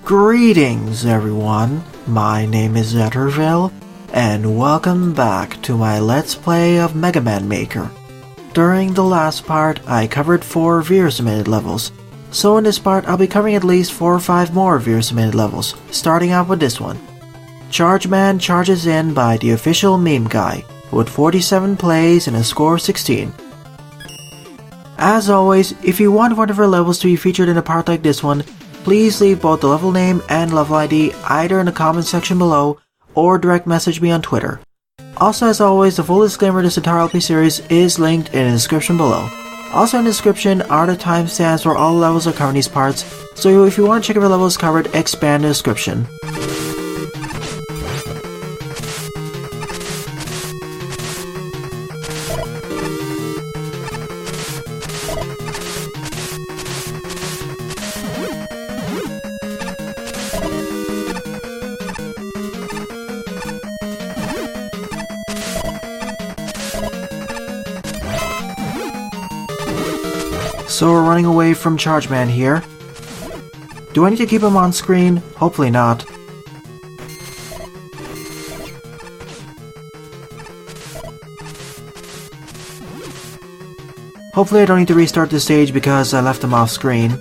Greetings everyone, my name is Zetterville, and welcome back to my Let's Play of Mega Man Maker. During the last part, I covered 4 viewer submitted levels, so in this part I'll be covering at least 4 or 5 more viewer submitted levels, starting out with this one. Charge Man charges in by the OfficialMemeGuy, with 47 plays and a score of 16. As always, if you want one of our levels to be featured in a part like this one, please leave both the level name and level ID either in the comment section below or direct message me on Twitter. Also, as always, the full disclaimer of this entire LP series is linked in the description below. Also in the description are the timestamps where all levels are covered in these parts, so if you want to check if a level is covered, expand the description. So we're running away from Charge Man here. Do I need to keep him on screen? Hopefully not. Hopefully I don't need to restart this stage because I left him off screen.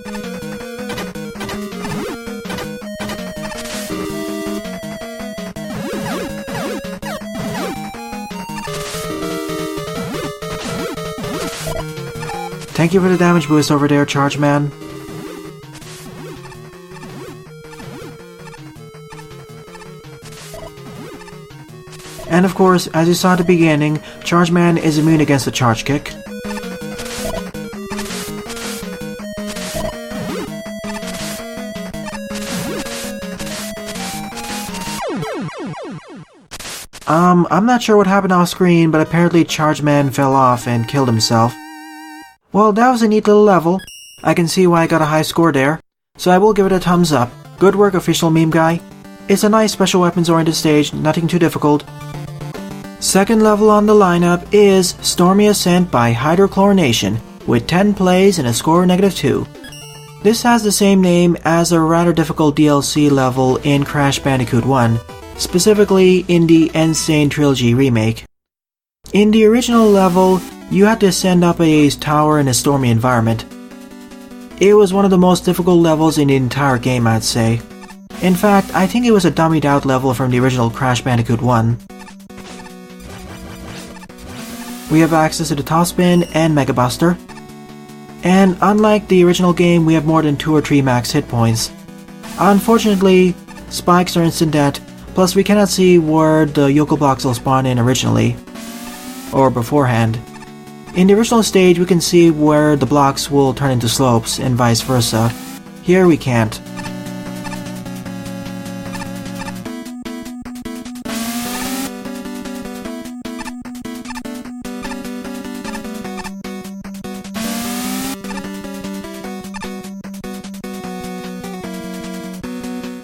Thank you for the damage boost over there, Charge Man. And of course, as you saw at the beginning, Charge Man is immune against the charge kick. I'm not sure what happened off screen, but apparently Charge Man fell off and killed himself. Well, that was a neat little level. I can see why I got a high score there, so I will give it a thumbs up. Good work, OfficialMemeGuy. It's a nice special weapons oriented stage, nothing too difficult. Second level on the lineup is Stormy Ascent by Hydrochlorination, with 10 plays and a score of -2. This has the same name as a rather difficult DLC level in Crash Bandicoot 1, specifically in the Insane Trilogy remake. In the original level, you had to ascend up a tower in a stormy environment. It was one of the most difficult levels in the entire game, I'd say. In fact, I think it was a dummied out level from the original Crash Bandicoot 1. We have access to the Top Spin and Mega Buster. And unlike the original game, we have more than 2 or 3 max hit points. Unfortunately, spikes are instant death, plus we cannot see where the Yokel blocks will spawn in originally, or beforehand. In the original stage, we can see where the blocks will turn into slopes, and vice versa. Here we can't.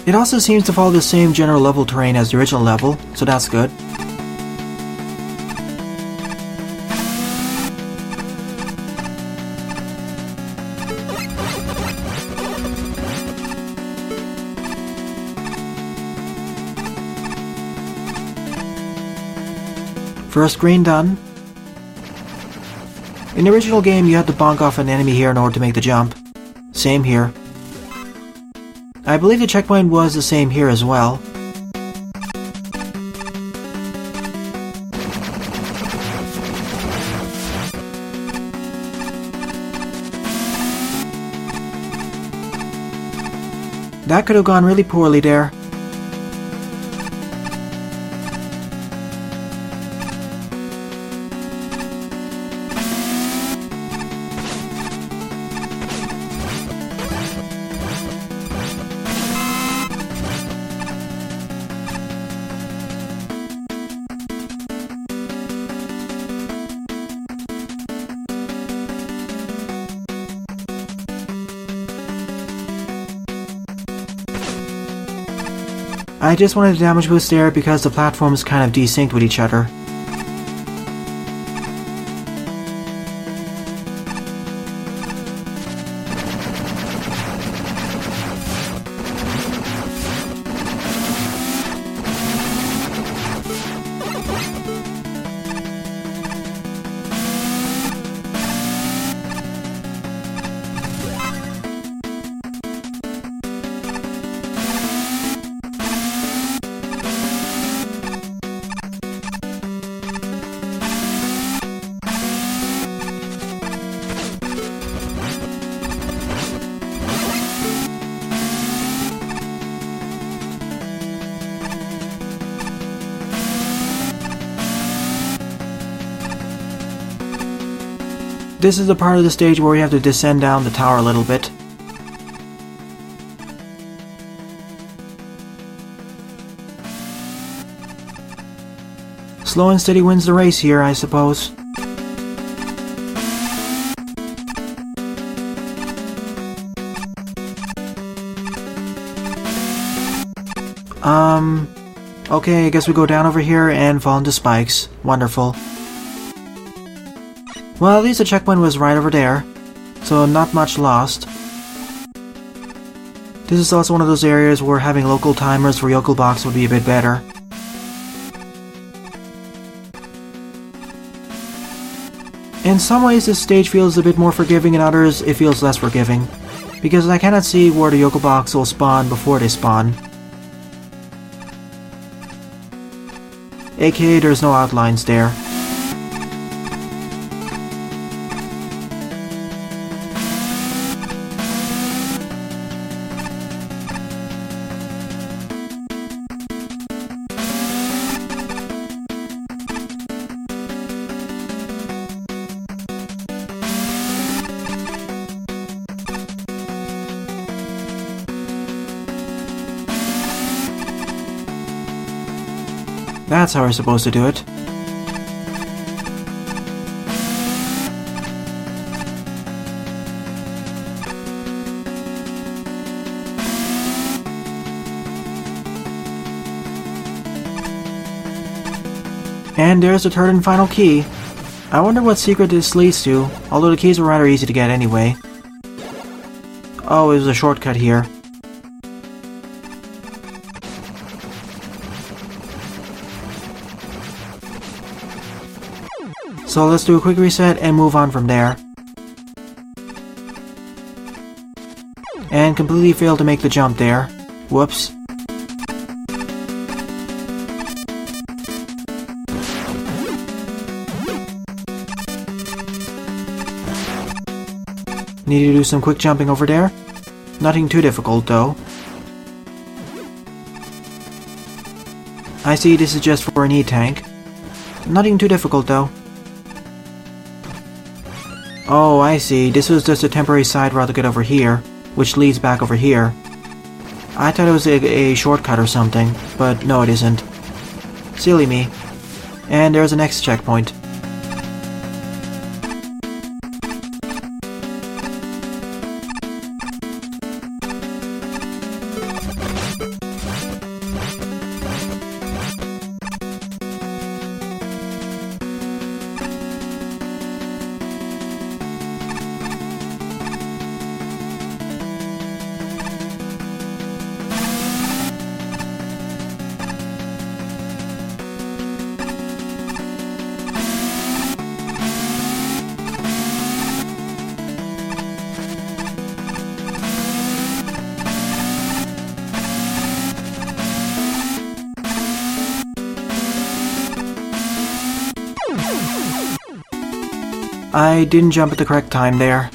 It also seems to follow the same general level terrain as the original level, so that's good. First screen done. In the original game, you had to bonk off an enemy here in order to make the jump. Same here. I believe the checkpoint was the same here as well. That could have gone really poorly there. I just wanted a damage boost there because the platforms kind of desynced with each other. This is the part of the stage where we have to descend down the tower a little bit. Slow and steady wins the race here, I suppose. Okay, I guess we go down over here and fall into spikes. Wonderful. Well, at least the checkpoint was right over there, so not much lost. This is also one of those areas where having local timers for Yokel Box would be a bit better. In some ways this stage feels a bit more forgiving, in others it feels less forgiving, because I cannot see where the Yokel Box will spawn before they spawn. AKA there's no outlines there. That's how we're supposed to do it. And there's the third and final key. I wonder what secret this leads to, although the keys were rather easy to get anyway. Oh, it was a shortcut here. So let's do a quick reset and move on from there. And completely failed to make the jump there. Whoops. Need to do some quick jumping over there. Nothing too difficult though. I see this is just for an E-tank. Nothing too difficult though. Oh, I see. This was just a temporary side route to get over here, which leads back over here. I thought it was a shortcut or something, but no it isn't. Silly me. And there's the next checkpoint. I didn't jump at the correct time there.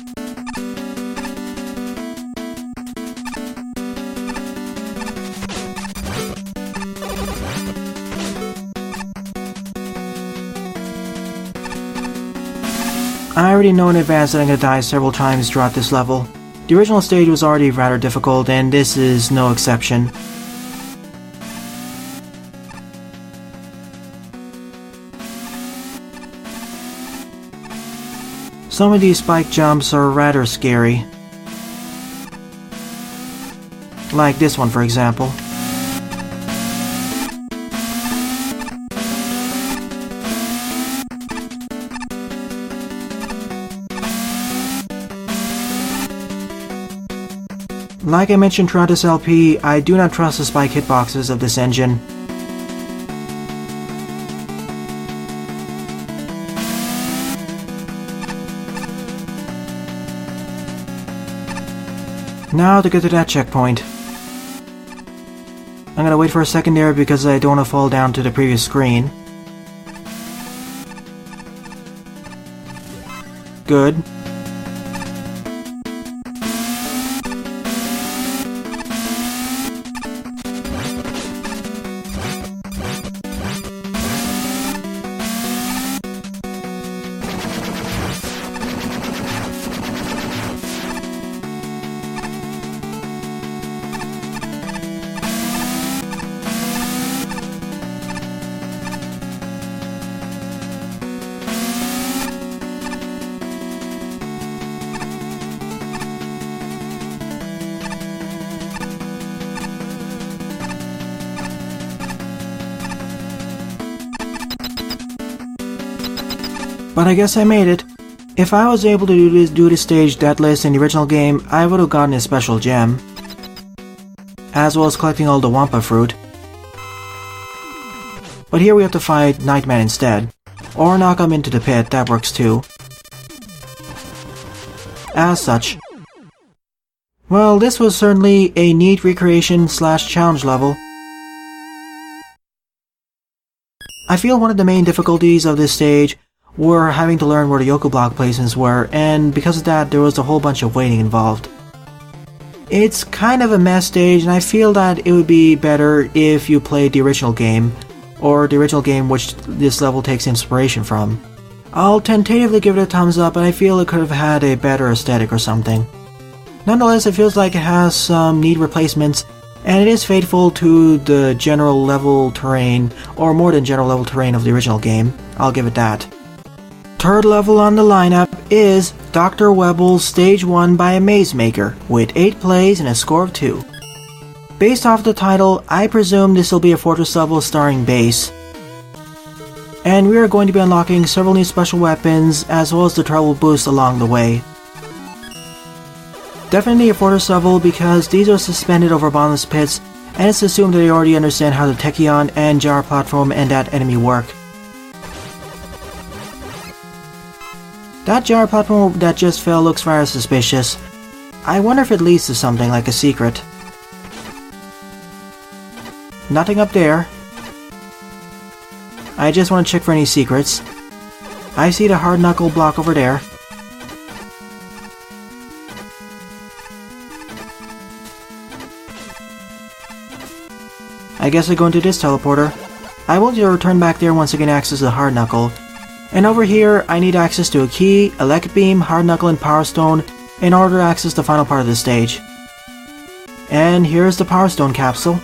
I already know in advance that I'm going to die several times throughout this level. The original stage was already rather difficult, and this is no exception. Some of these spike jumps are rather scary. Like this one, for example. Like I mentioned throughout this LP, I do not trust the spike hitboxes of this engine. Now to get to that checkpoint. I'm gonna wait for a second there because I don't want to fall down to the previous screen. Good. But I guess I made it. If I was able to do this stage deadless in the original game, I would have gotten a special gem. As well as collecting all the Wampa fruit. But here we have to fight Nightman instead. Or knock him into the pit, that works too. As such. Well, this was certainly a neat recreation / challenge level. I feel one of the main difficulties of this stage were having to learn where the Yoku block placements were, and because of that there was a whole bunch of waiting involved. It's kind of a mess stage, and I feel that it would be better if you played the original game, or the original game which this level takes inspiration from. I'll tentatively give it a thumbs up, and I feel it could have had a better aesthetic or something. Nonetheless, it feels like it has some neat replacements, and it is faithful to the general level terrain, or more than general level terrain of the original game. I'll give it that. Third level on the lineup is Dr. Webbles Stage 1 by Amazemaker, with 8 plays and a score of 2. Based off the title, I presume this will be a fortress level starring Bass. And we are going to be unlocking several new special weapons, as well as the travel boost along the way. Definitely a fortress level because these are suspended over bottomless pits, and it's assumed that they already understand how the Tachyon and Jar platform and that enemy work. That Jar platform that just fell looks rather suspicious. I wonder if it leads to something like a secret. Nothing up there. I just want to check for any secrets. I see the hard knuckle block over there. I guess I go into this teleporter. I will return back there once I get access to the hard knuckle. And over here, I need access to a key, electric beam, hard knuckle, and power stone in order to access the final part of the stage. And here's the power stone capsule.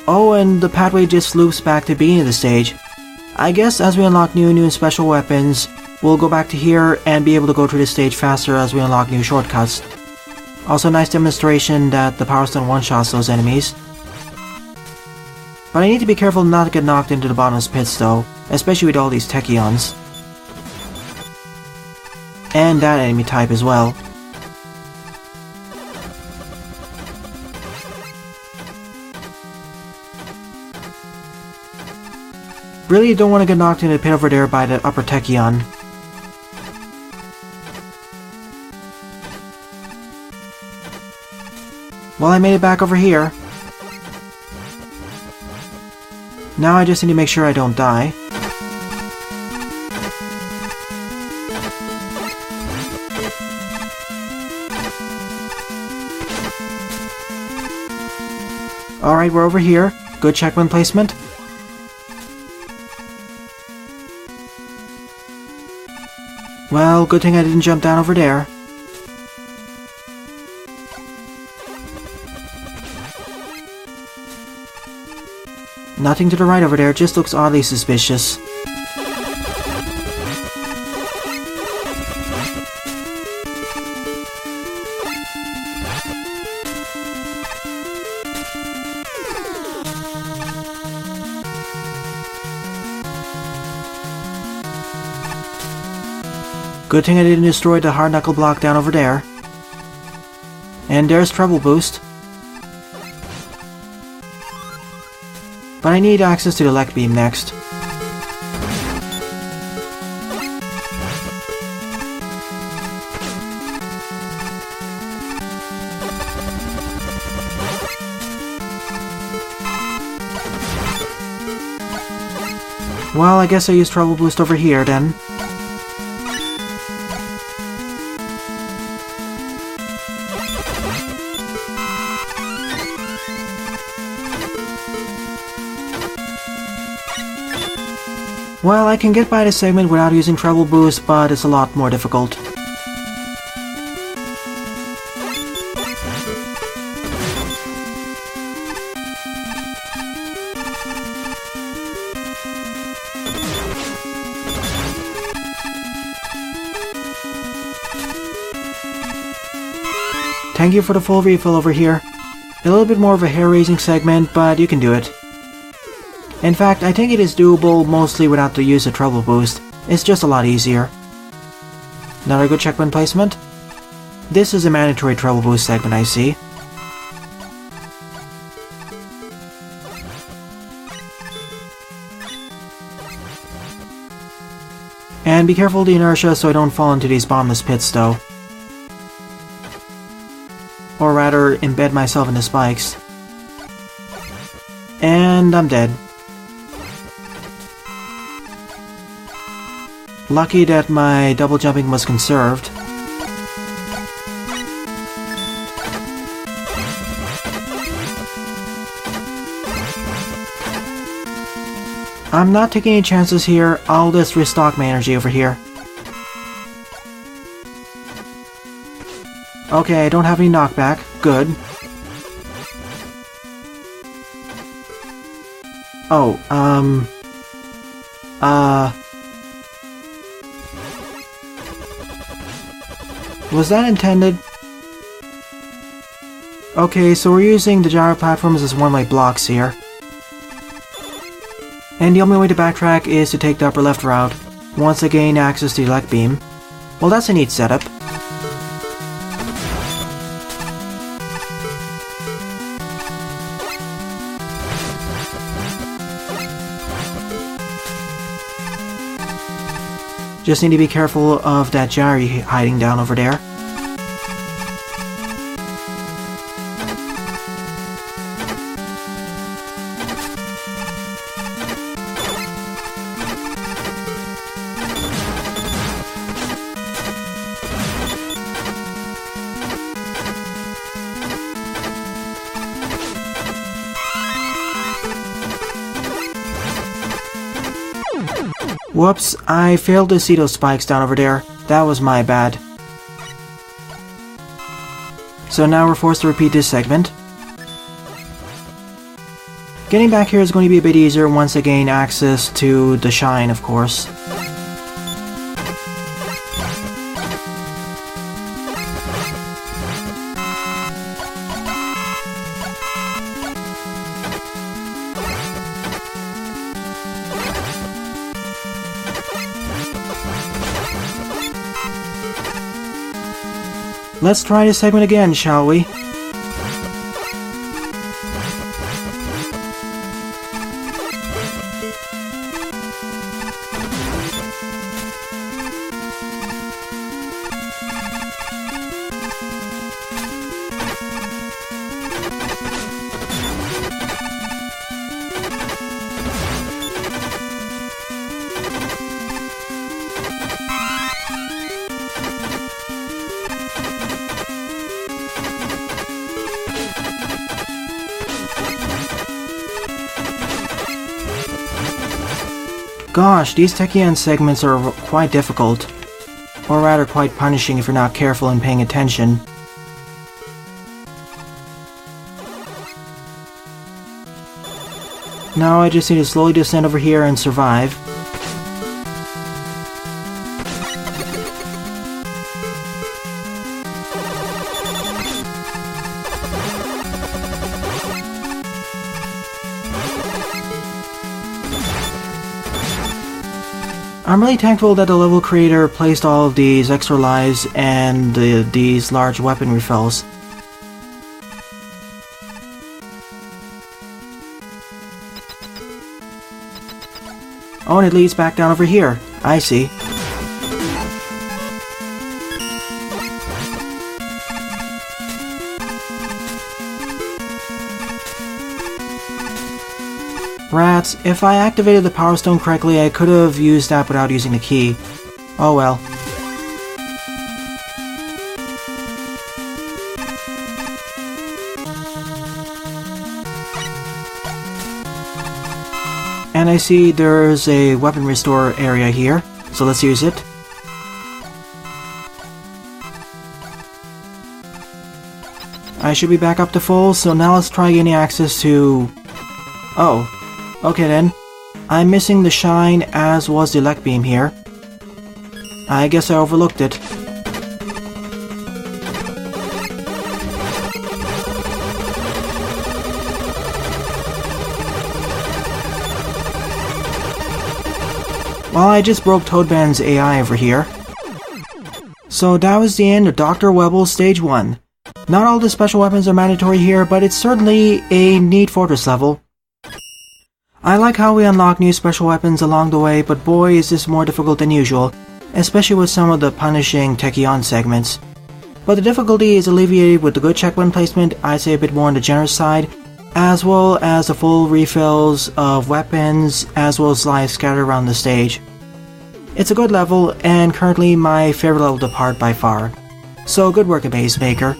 Oh, and the pathway just loops back to the beginning of the stage. I guess as we unlock new and special weapons, we'll go back to here and be able to go through this stage faster as we unlock new shortcuts. Also, nice demonstration that the Power Stone one-shots those enemies. But I need to be careful not to get knocked into the bottomless pits though, especially with all these Tachyons. And that enemy type as well. Really don't want to get knocked into the pit over there by the upper Tachyon. Well, I made it back over here. Now I just need to make sure I don't die. Alright, we're over here. Good checkpoint placement. Well, good thing I didn't jump down over there. Nothing to the right over there, just looks oddly suspicious. Good thing I didn't destroy the hard knuckle block down over there. And there's Treble Boost. But I need access to the Elect Beam next. Well, I guess I use Treble Boost over here then. Well, I can get by this segment without using Treble Boost, but it's a lot more difficult. Thank you for the full refill over here. A little bit more of a hair-raising segment, but you can do it. In fact, I think it is doable mostly without the use of Trouble Boost. It's just a lot easier. Another good checkpoint placement. This is a mandatory Trouble Boost segment, I see. And be careful of the inertia so I don't fall into these bottomless pits though. Or rather, embed myself in the spikes. And I'm dead. Lucky that my double jumping was conserved. I'm not taking any chances here. I'll just restock my energy over here. Okay, I don't have any knockback. Good. Oh, was that intended? Okay, so we're using the gyro platforms as one-way blocks here. And the only way to backtrack is to take the upper left route, once I gain access to the elect beam. Well, that's a neat setup. Just need to be careful of that gyro hiding down over there. Whoops, I failed to see those spikes down over there. That was my bad. So now we're forced to repeat this segment. Getting back here is going to be a bit easier once I gain access to the shine, of course. Let's try this segment again, shall we? Gosh, these Techian segments are quite difficult. Or rather quite punishing if you're not careful and paying attention. Now I just need to slowly descend over here and survive. I'm really thankful that the level creator placed all of these extra lives and these large weapon refills. Oh, and it leads back down over here. I see. Rats, if I activated the Power Stone correctly, I could have used that without using the key. Oh well. And I see there's a weapon restore area here, so let's use it. I should be back up to full, so now let's try gaining access to... Oh. Okay then. I'm missing the shine, as was the elect beam here. I guess I overlooked it. Well, I just broke Toadman's AI over here. So that was the end of Dr. Webbles Stage 1. Not all the special weapons are mandatory here, but it's certainly a neat fortress level. I like how we unlock new special weapons along the way, but boy is this more difficult than usual, especially with some of the punishing Techion segments. But the difficulty is alleviated with the good checkpoint placement, I'd say a bit more on the generous side, as well as the full refills of weapons, as well as lives scattered around the stage. It's a good level, and currently my favorite level to part by far. So good work, Amazemaker.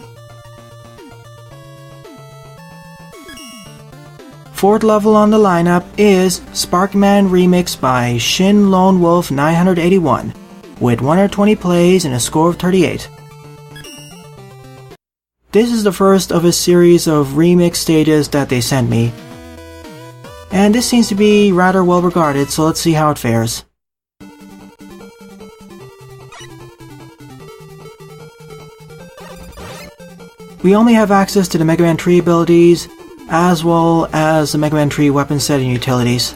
Fourth level on the lineup is Sparkman Remix by Shin Lone Wolf 981, with 120 plays and a score of 38. This is the first of a series of remix stages that they sent me. And this seems to be rather well regarded, so let's see how it fares. We only have access to the Mega Man tree abilities, as well as the Mega Man tree weapon set and utilities.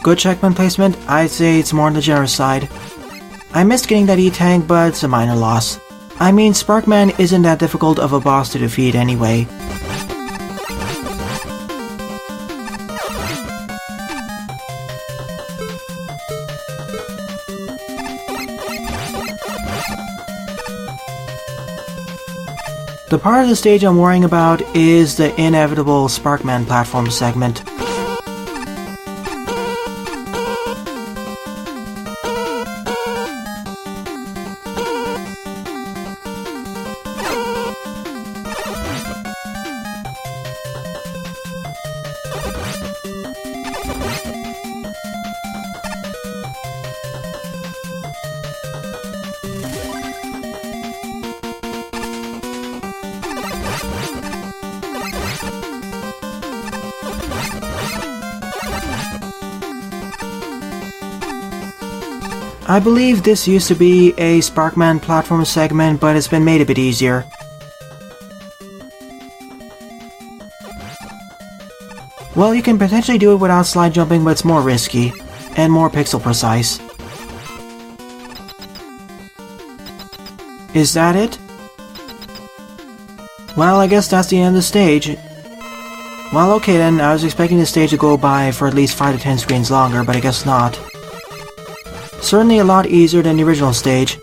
Good checkpoint placement, I'd say it's more on the generous side. I missed getting that E-Tank, but it's a minor loss. I mean, Sparkman isn't that difficult of a boss to defeat anyway. The part of the stage I'm worrying about is the inevitable Sparkman platform segment. I believe this used to be a Sparkman platform segment, but it's been made a bit easier. Well, you can potentially do it without slide jumping, but it's more risky, and more pixel precise. Is that it? Well, I guess that's the end of the stage. Well, okay then, I was expecting the stage to go by for at least 5 to 10 screens longer, but I guess not. Certainly a lot easier than the original stage.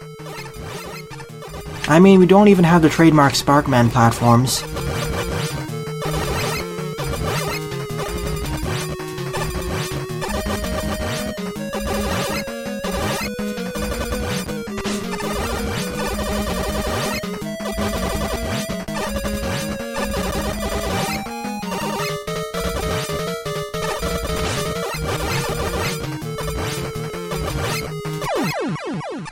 I mean, we don't even have the trademark Sparkman platforms.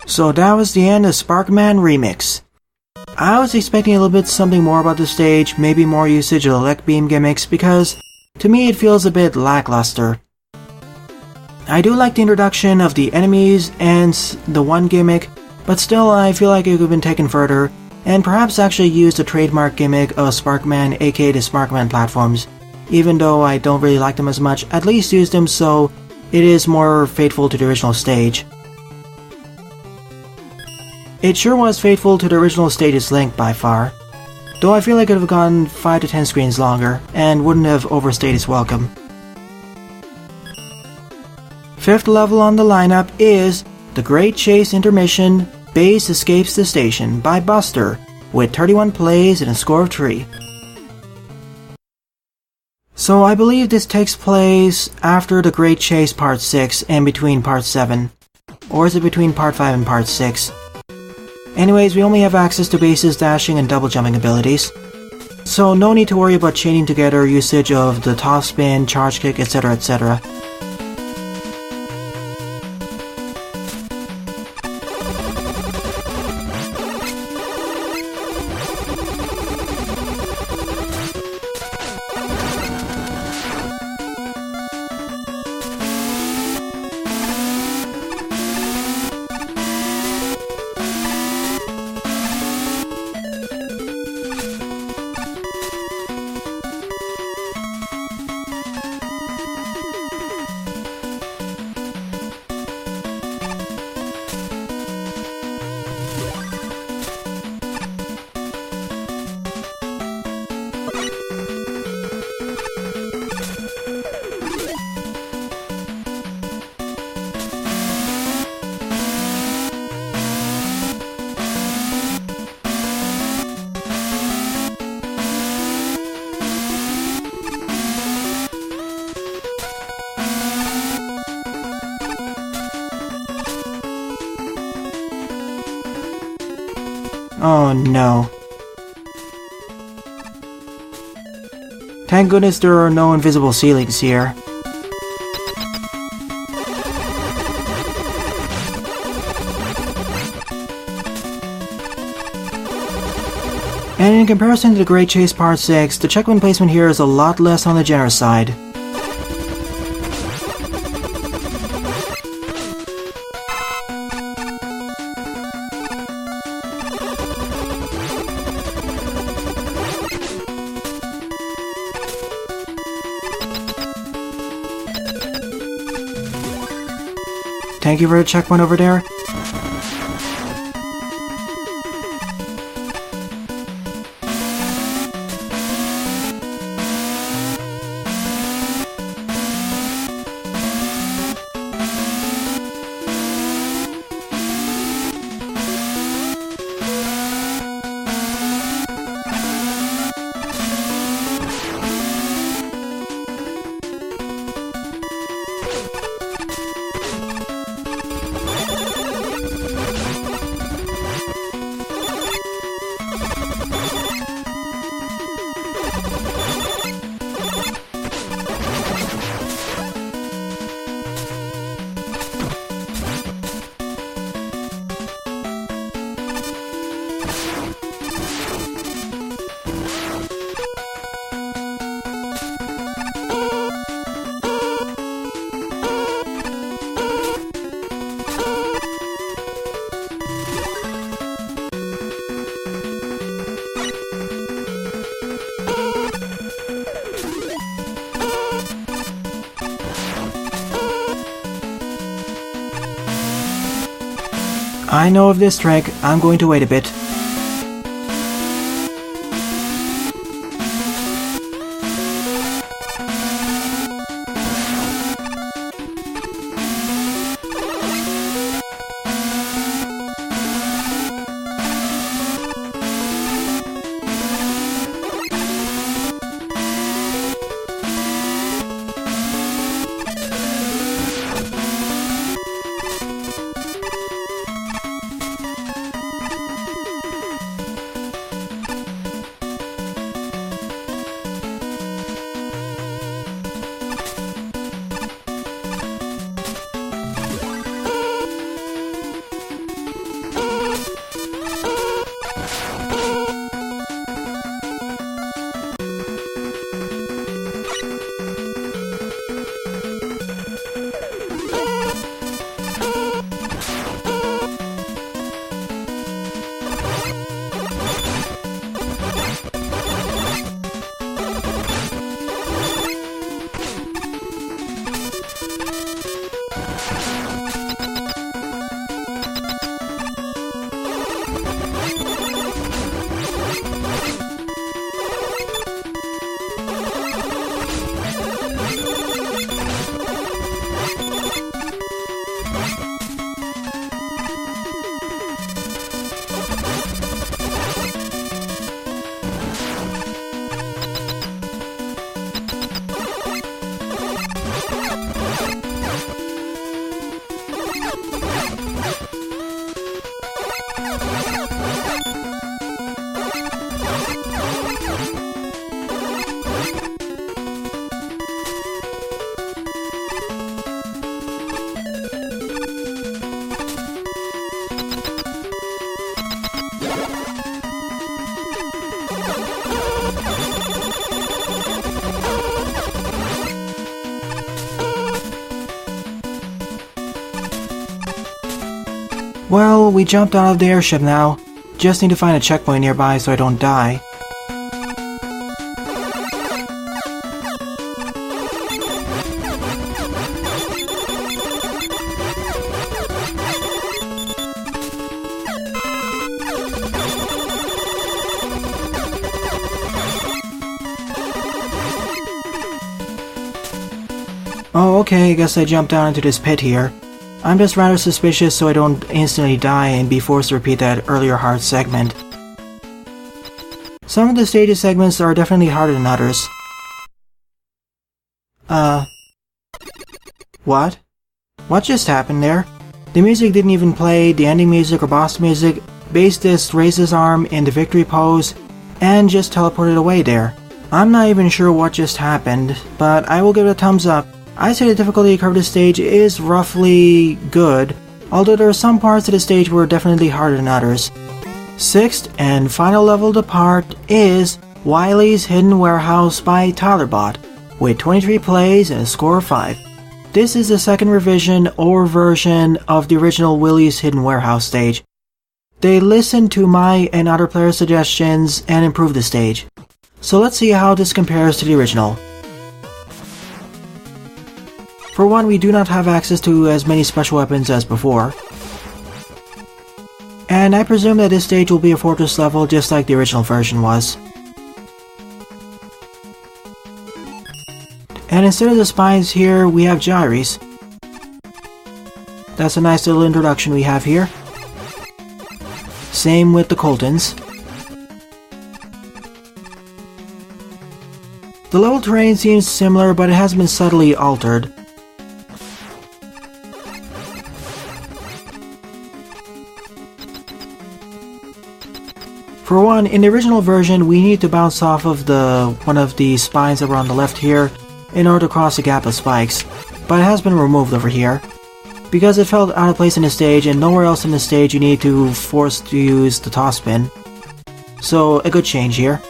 So that was the end of Sparkman Remix. I was expecting a little bit something more about the stage, maybe more usage of the elect beam gimmicks, because to me it feels a bit lackluster. I do like the introduction of the enemies and the one gimmick, but still I feel like it could have been taken further, and perhaps actually use the trademark gimmick of Sparkman, aka the Sparkman platforms. Even though I don't really like them as much, at least use them so it is more faithful to the original stage. It sure was faithful to the original stage's length by far, though I feel like it would have gone 5 to 10 screens longer, and wouldn't have overstayed its welcome. Fifth level on the lineup is The Great Chase Intermission, Base Escapes the Station by Buster, with 31 plays and a score of 3. So I believe this takes place after The Great Chase Part 6 and between Part 7. Or is it between Part 5 and Part 6? Anyways, we only have access to bases, dashing, and double jumping abilities. So no need to worry about chaining together usage of the top spin, charge kick, etc, etc. Oh no. Thank goodness there are no invisible ceilings here. And in comparison to the Great Chase Part 6, the checkpoint placement here is a lot less on the generous side. Thank you for the checkpoint over there. I know of this trick. I'm going to wait a bit. Well, we jumped out of the airship now. Just need to find a checkpoint nearby so I don't die. Oh, okay, I guess I jumped down into this pit here. I'm just rather suspicious so I don't instantly die and be forced to repeat that earlier hard segment. Some of the stages segments are definitely harder than others. What? What just happened there? The music didn't even play, the ending music or boss music. Base Disc raised his arm in the victory pose and just teleported away there. I'm not even sure what just happened, but I will give it a thumbs up. I say the difficulty curve of this stage is roughly good, although there are some parts of the stage were definitely harder than others. Sixth and final level to depart is Wily's Hidden Warehouse by TylerBot, with 23 plays and a score of 5. This is the second revision or version of the original Wily's Hidden Warehouse stage. They listened to my and other player suggestions and improved the stage. So let's see how this compares to the original. For one, we do not have access to as many special weapons as before. And I presume that this stage will be a fortress level just like the original version was. And instead of the spines here, we have gyres. That's a nice little introduction we have here. Same with the Coltons. The level terrain seems similar, but it has been subtly altered. For one, in the original version, we need to bounce off of one of the spines that were on the left here in order to cross the gap of spikes, but it has been removed over here, because it felt out of place in the stage and nowhere else in the stage you need to force to use the toss spin. So a good change here.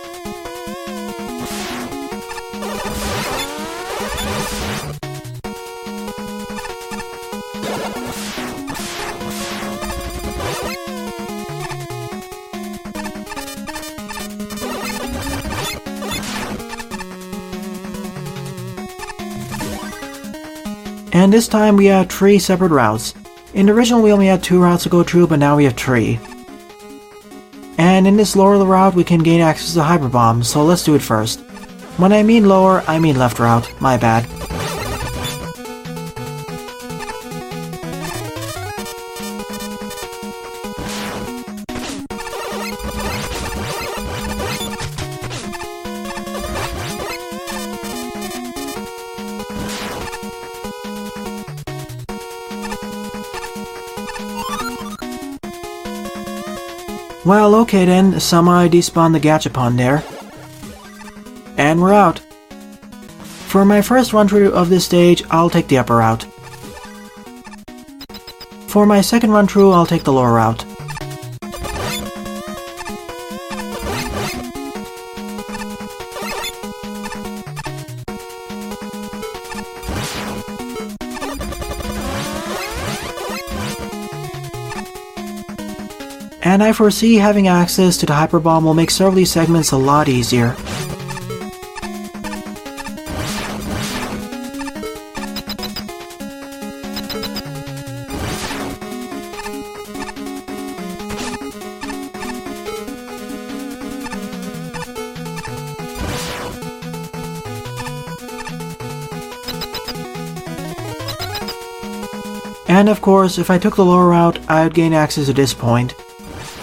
And this time we have 3 separate routes. In the original we only had 2 routes to go through, but now we have 3. And in this lower route we can gain access to Hyper Bomb, so let's do it first. When I mean lower, I mean left route, my bad. Well, okay then, somehow I despawned the Gachapon there. And we're out. For my first run through of this stage, I'll take the upper route. For my second run through, I'll take the lower route. And I foresee having access to the Hyper Bomb will make several of these segments a lot easier. And of course, if I took the lower route, I would gain access to this point.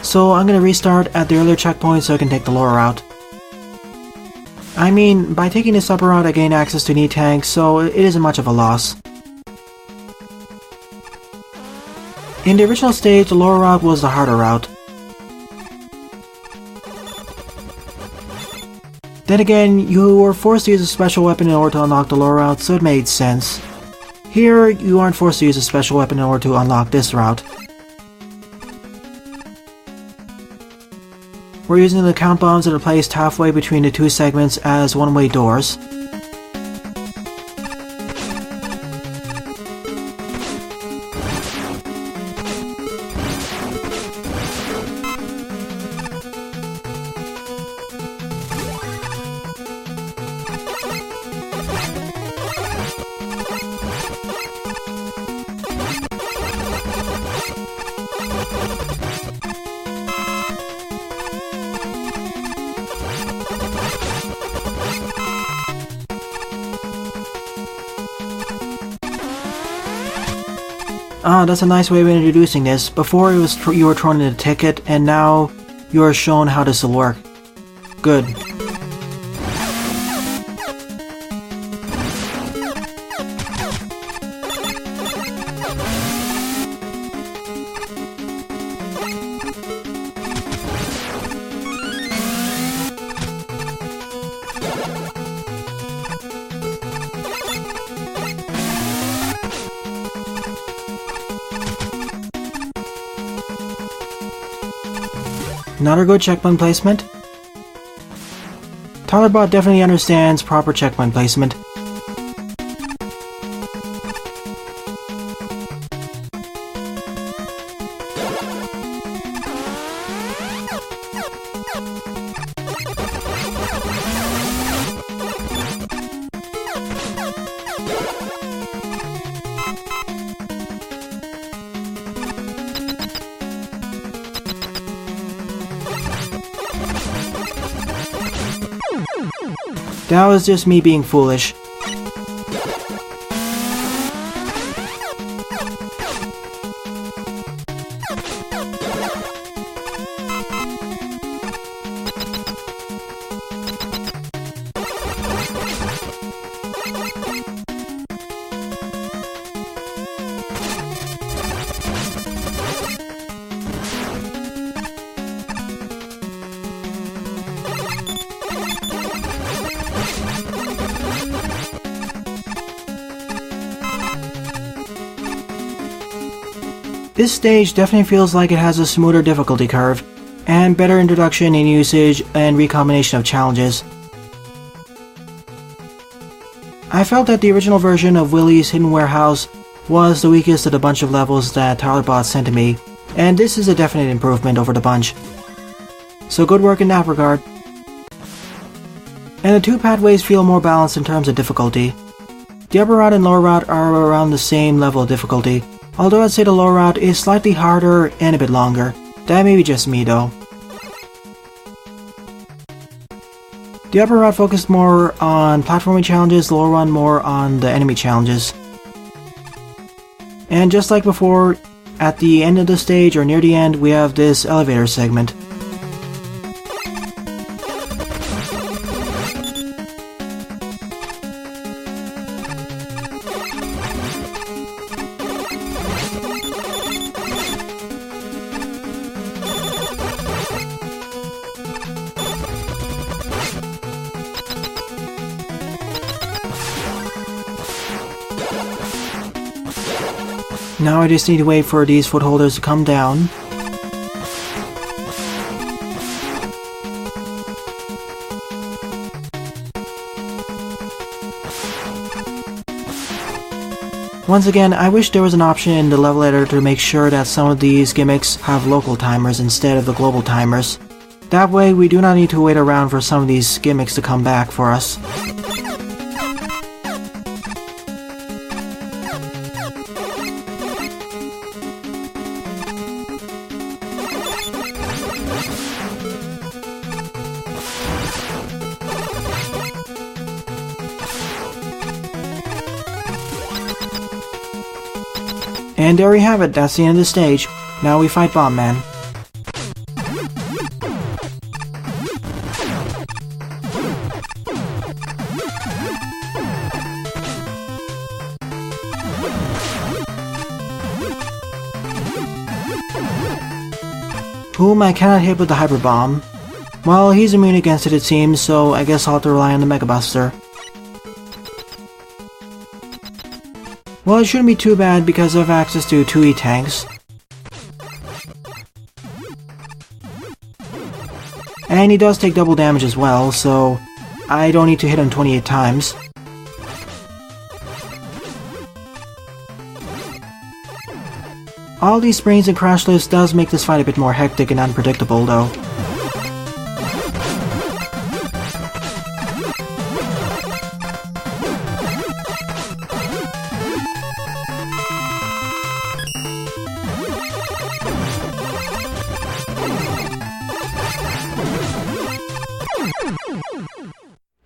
So I'm gonna restart at the earlier checkpoint so I can take the lower route. I mean, by taking this upper route I gain access to knee tanks, so it isn't much of a loss. In the original stage, the lower route was the harder route. Then again, you were forced to use a special weapon in order to unlock the lower route, so it made sense. Here, you aren't forced to use a special weapon in order to unlock this route. We're using the count bombs that are placed halfway between the 2 segments as one-way doors. Ah, that's a nice way of introducing this. Before it was you were thrown in a ticket, and now you are shown how this will work. Good. Another good checkpoint placement. TylerBot definitely understands proper checkpoint placement. That was just me being foolish. This stage definitely feels like it has a smoother difficulty curve, and better introduction and usage and recombination of challenges. I felt that the original version of Wily's Hidden Warehouse was the weakest of the bunch of levels that TylerBot sent to me, and this is a definite improvement over the bunch. So good work in that regard. And the two pathways feel more balanced in terms of difficulty. The upper route and lower route are around the same level of difficulty, although I'd say the lower route is slightly harder and a bit longer. That may be just me though. The upper route focused more on platforming challenges, the lower one more on the enemy challenges. And just like before, at the end of the stage or near the end, we have this elevator segment. Now I just need to wait for these footholders to come down. Once again, I wish there was an option in the level editor to make sure that some of these gimmicks have local timers instead of the global timers. That way we do not need to wait around for some of these gimmicks to come back for us. And there we have it, that's the end of the stage. Now we fight Bomb Man. Whom I cannot hit with the Hyper Bomb. Well, he's immune against it seems, so I guess I'll have to rely on the Mega Buster. Well, it shouldn't be too bad because I have access to 2 E-Tanks. And he does take double damage as well, so I don't need to hit him 28 times. All these springs and crash lifts does make this fight a bit more hectic and unpredictable though.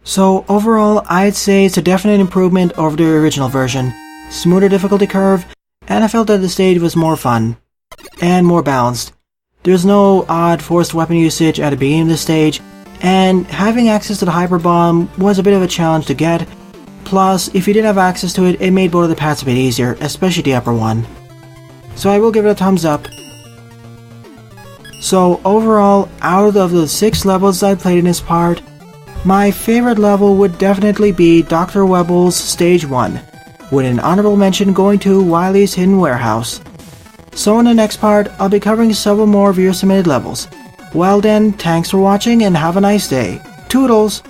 So overall, I'd say it's a definite improvement over the original version. Smoother difficulty curve, and I felt that the stage was more fun. And more balanced. There's no odd forced weapon usage at the beginning of the stage, and having access to the Hyper Bomb was a bit of a challenge to get. Plus, if you did have access to it, it made both of the paths a bit easier, especially the upper one. So I will give it a thumbs up. So overall, out of the 6 levels I played in this part, my favorite level would definitely be Dr. Webbles Stage 1, with an honorable mention going to Wily's Hidden Warehouse. So in the next part, I'll be covering several more viewer submitted levels. Well then, thanks for watching and have a nice day. Toodles!